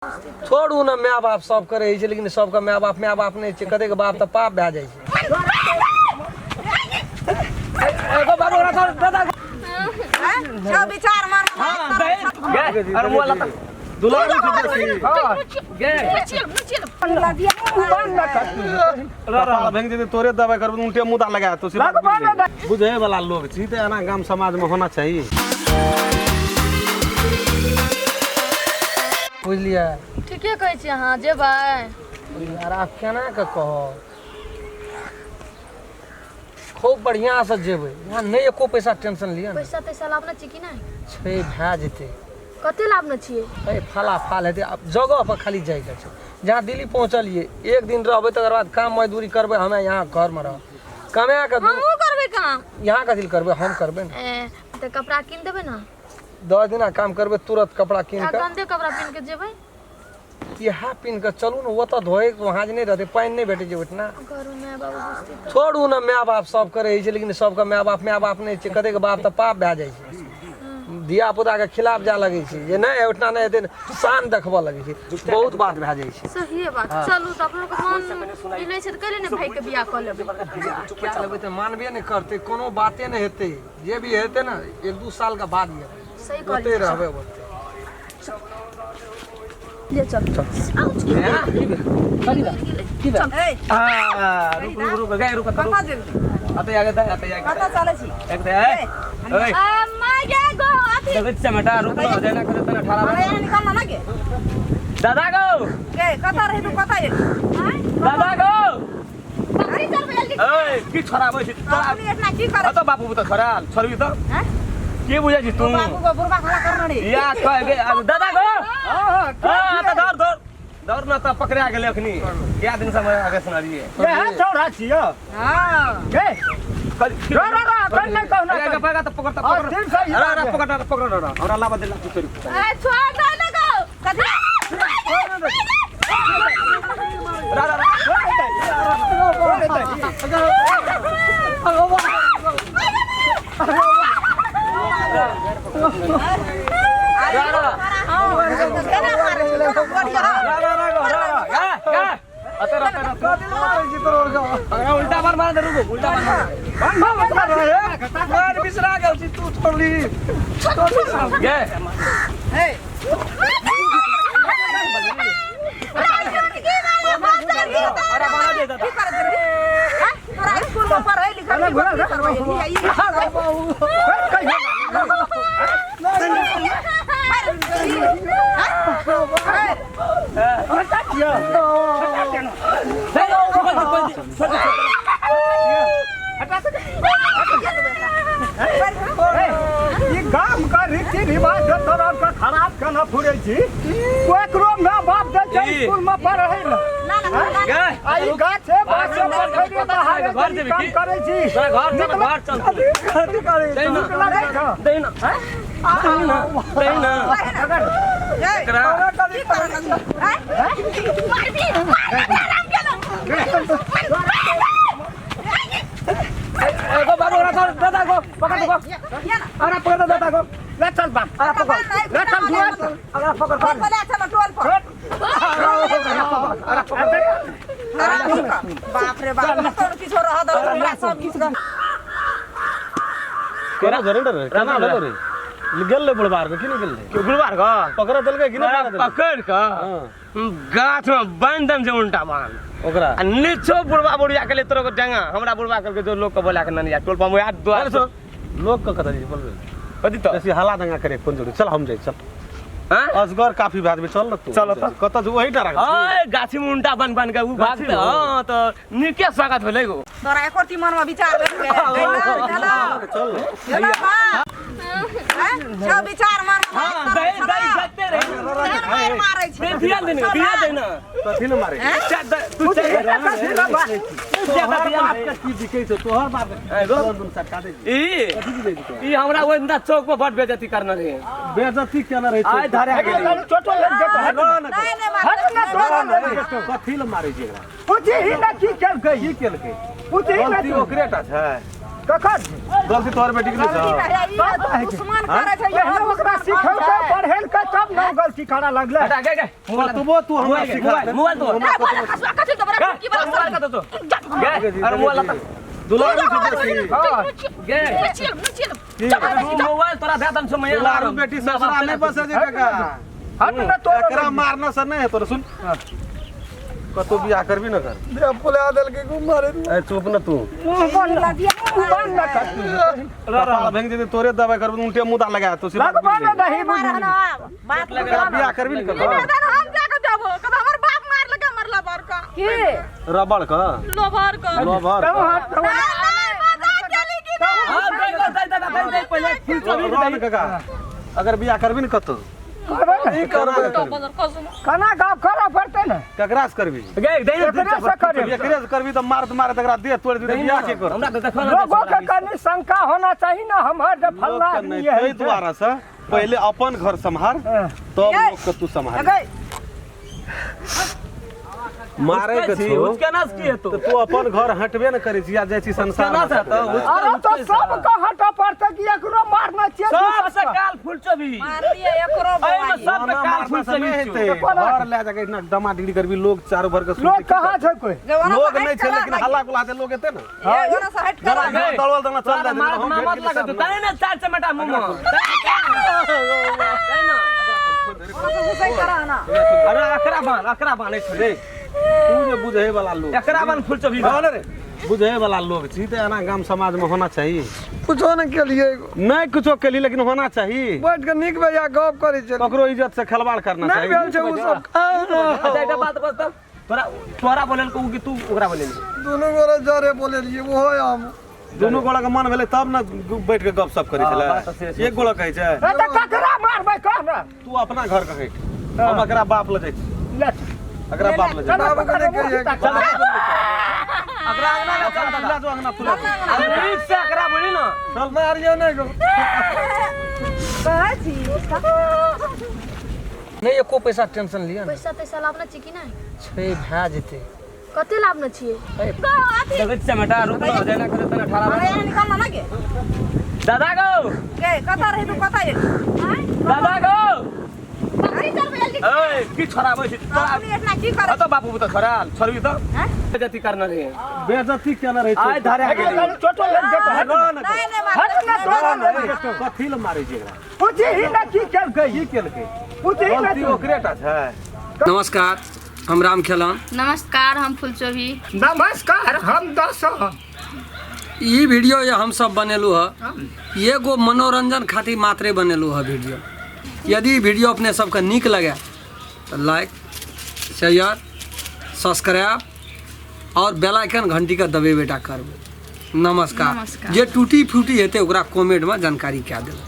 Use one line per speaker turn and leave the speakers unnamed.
छोड़ू ना माय बाप सब करे छै लेकिन सबका माय बाप नहीं छै कते के बाप त पाप भए जाइ छै। एगो बाबू ओरा कर दादा
सब विचार मन
अरे मोला त दुलार में छी हां गे रा भंग दे तोरे दवाई करब उल्टे मुदा लगा तो बुझे वाला लोग छी त एना गांव समाज में होना चाहिए। बुझलिए
ठीके कहै छी अहाँ जेबै
यार आप केना के कहो खूब बढ़िया से जेबै यहाँ नहीं एको पैसा टेंशन लिया
पैसा तैसा लाभना छी कि नहीं
छै भए जेतै
कते लाभना छियै
ए फला फाल हेतै अब जगह पर खाली जाय के छै जहाँ दिल्ली पहुंचलिए एक दिन रहबै तकर बाद काम मजदूरी करबै हमें यहाँ घर में रह कमा के
हमहू करबै काम
यहाँ कथि करबै हम करबै न
त कपड़ा किन देबै ना
10 दिन काम करबै तुरंत कपड़ा किन के
गंदे कपड़ा पहन के जेबै
यह पिन के चलू न वो तो धोए वहां नहीं रहते पानी नहीं भेटे जेबै ना
करू माय बाबू बुझती
छोड़ू ना माय बाप सब करे छै लेकिन सबका माय बाप नहीं छै कते के बाप त पाप भए जाइ छै दिया पुता के खिलाफ जा लगे छै जे नहीं उठना नहीं हेतै शान देखबा लगे छै बहुत बात भए जाइ छै।
सही बात चलू त अपन के मन मिलै छै त कले ने भाई के बियाह क लेबै
क्या लेबै त मानबे नहीं करते कोनो बाते नहीं हेतै जे भी हेतै ना 1-2 साल का बाद ये
सही
होते रहबे होते
ले चल आउच की चल ए
रुक गए रुक
कता जल्दी
आते आगे
कता चले छी
एक दे ओए
माय गे गो अथी
देखै छ बेटा रुक हो जाना करे तने 18
अरे निकल ना गे
दादा गो
के कता रहे तू कता ये
दादा गो
बकरी चल जल्दी
ओए की छोराबै छी
अपनी इतना की करे
त बाबू त छोरा छोरबी त
हैं
के बुझै छी तू
बाबू को बुरबा खड़ा करना रे
या कह गे दादा गो हां त दौड़ न त पकड़ा गेले अखनी क्या दिन समय आगे सुना दिए
ए छोरा छियो
हां
ए रा कन नहीं कहना
आगे पकड़ा त पकड़ अरे पकड़ हमरा लावा दे ला तू तोरी
ए छोड़ दे ना गो कथि
उल्टा मार दे रुको उल्टा मार बिसरा गेल छी तू छोड़ली गे
ए
अरे बना दे दादा
की करे रे हैं तोरा स्कूल में पढ़ाई लिखाई करवाई
ये गाम का रीति रिवाज तोरा का खराब करना फुरे छी कोई करो ना बाप दे स्कूल में पढ़े ना आई गाछ है बात से खरीदे ना हारे घर जेबे की करे छी
घर चल दे ना
एकरा की करे हैं मार दी
एगो बाबू ओरा कर दादा को पकड़ को अरे पकड़ दादा को ले चल बाप अरे पकड़ ले चल दुआ अरे पकड़
पहले चलो टोल पर बाप रे बाप तो किछ रह दो सब किछ
केरा जरेंडर केना भेलो रे गेल ले बुलबार के किने गेल के बुलबार का पकड़ देल के किने पकड़ का गाछ में बांध दम से उल्टा मान ओकरा नीचो बुढ़वा बुढ़िया के ले तोरो के डांगा हमरा बुढ़वा करके जो लोग के बोला के ननिया टोल पर याद दुआ लोग का कथा बोल कथि तो ऐसे हला दंगा करे कोन जोड़ी चल हम जाई चल हां असगर काफी बाद में चल न तू चल त कत जो वही डरा ओए गाछी में उल्टा बन के उ भाग हां तो निके स्वागत भेलै गो
तोरा एकोरती मन में विचार चल चल सब विचार मन
हां दई जाते रे
मारै छै
दिया दे ना कथि न मारे तू ज्यादा दिया की दिखे तो तोहर बाप गो सरकार ई हमरा ओंदा चौक पर बड बेइज्जती करना रे बेइज्जती केना रहे आय धारे गेली
छोटो लग जाता
नहीं हट ना
कथि ल मारे छी एकरा
पूछी ही ना की केल के
की केल के
पूछी ही ना
ओकरेटा छै
ककर
गलती तोहर बेटी के नहीं छ
दुश्मन करे छै
ये ओकरा सिखेलकै पढ़ेलकै तब न गलती करा लगले
हटा गे
तू हमरा सिखा दे
मोबाइल तो
कथि तो बड़ा की बात
मोबाइल का तो गे अरे मोबाइल ला
दुलारू से
गे मोबाइल तोरा दे दम से मैं
दुलारू बेटी ससुरा नहीं बसे जे काका
हट न तो
एकरा मारना सर नहीं है तोर सुन कतो बियाह करबी न कर
दे पुले आदल के को मारे
ए चुप न तू
बन न कर
रा भेंग दे तोरे दवाई करब उल्टे मुदा लगा तो सिर्फ
लगबा न नहीं बुझी
बात
एकरा बियाह करबी न कर
हम जाके जाबो कब हमर बाप मार लगा मरला बार का की
रबड़ का
लोभार का
लोभर
तब हट
मजाक चली की
हां दे पहले फुल चोरी
काका अगर बियाह करबी न कतो
करबे खाना गाँव करा पड़ते न
ककरा से करबी
गे दे
एकरे से करे
एकरे से करबी त मारत मारत एकरा दे तोड़ दी बियाह के कर
हमरा देखो
लोगों के कनी शंका होना चाहिए ना हमार जे फल्ला आदमी है
तै द्वारा से पहले अपन घर संभाल तब लोग के तू संभाल मारे के छो
उसके नास की है तो
तू अपन घर हटबे न करै छी या जाइ छी संसार में
अरे तो सब का हटा पड़ते कि एकरो मारना चाहिए
सब से काल फुल चोरी
मार लिए एकरो
ए में सब पे काल फुल चोरी
घर ले जाके इतना डमा डिग्री करबी लोग चारों भर के
लोग कहाँ छै कोई
लोग नहीं छै लेकिन हल्ला गुला दे लोग एते न
एगो से हट
जरा
कर
दलवल दना चल जा
मार मत लगा तू तने ने चार चमटा मुंह
सही करा ना
अरे अकरा बान रे
तू जे बुझे वाला लोग
एकरा बान फुल चोरी
रे बुझे वाला लोग छी त एना गांव समाज में होना चाहिए
कुछो न के लिए
नहीं कुछो के लिए लेकिन होना चाहिए
बैठ के निक भैया गप करे छै
ककरो इज्जत से खिलवाड़ करना
नहीं
चाहिए
भेल छै उ सब
अच्छा एक बात बता तोरा बोलेल को कि तू ओकरा बोलेल
दोनों गोरे जरे बोले लिए वो हम
दोनों गोड़ा के मन भेले तब न बैठ के गप सप करै छले एक गोड़ा कहै छै
ए त ककरा मारबै कह न
तू अपना घर के कह हम एकरा बाप ले जाइ छी
ले
एकरा बाप ले जाइ
बाप के नहीं कहिए
अकरा अंगना ले चल
ला जो अंगना फुला
अरे ठीक से अकरा बोली ना
चल मारियो नहीं गो
कहे छी
नहीं एको पैसा टेंशन लिया ना
पैसा तैसा लाभ न छी कि नहीं
छे भा जेते
कते लाभ न छिए
देखै छ बेटा रुक न जाना करे तना 18
अरे निकल ना गे
दादा गो
के कता रही तू कता ये
दादा गो
अरे चल जल्दी
ए की छोरा बैठ
अपनी इतना की करे
तो बापू तो छोरा छोरी तो बेइज्जती करना रे
बेइज्जती केना रहै छै
आय धारे गेली
छोटो लग जेतो हट
नहीं नहीं
हट न तो
कथि ल मारै छै एकरा
पूछी ही ना की केलकै
की केलकै
पूछी ही
गलती
ना
ओकरेटा छै
नमस्कार हम राम खेलन
नमस्कार हम फुलचोभी
नमस्कार हम दस
ई वीडियो ये हम सब बनेलू है ये गो मनोरंजन खातिर मात्रे बनेलू है वीडियो यदि वीडियो अपने सबके नीक लगे तो लाइक शेयर सब्सक्राइब और बेल आइकन घंटी का दबेबेटा करबे नमस्कार जे टूटी फूटी हेते ओकरा कमेंट में जानकारी क्या देबे।